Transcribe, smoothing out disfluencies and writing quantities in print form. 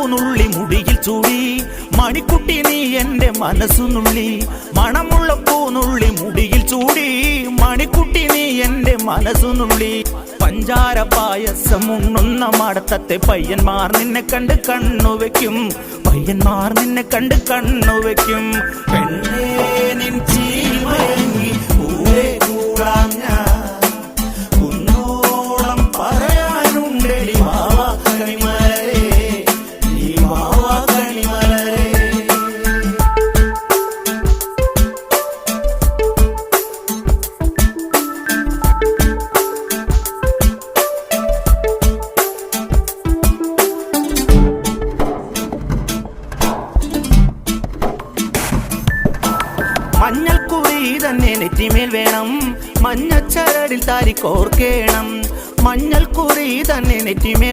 പൂനുള്ളി മുടിയിൽ ചൂടി മണിക്കുട്ടി നീ എന്റെ മനസ്സുനുള്ളി മണമുള്ള പൂനുള്ളി മുടിയിൽ ചൂടി മണിക്കുട്ടി നീ എന്റെ മനസ്സുനുള്ളി പഞ്ചാര പായസം ഉണ്ണുന്ന മടത്തത്തെ പയ്യന്മാർ നിന്നെ കണ്ട് കണ്ണുവെക്കും പയ്യന്മാർ നിന്നെ കണ്ട് കണ്ണുവെക്കും പെണ്ണേ നിൻ ചീമയങ്ങി പൂവേ കൂടാം ഞാൻ കുന്നോളം പറയാനുണ്ടെടി വാവാ കണിമലരേ നീ വാവാ കണിമലരേ. മഞ്ഞൾക്കുറി തന്നെ നെറ്റിമേൽ വേണം മഞ്ഞച്ചരടിൽ താരി കോർക്കേണം മഞ്ഞൾക്കുറി തന്നെ നെറ്റിമേൽ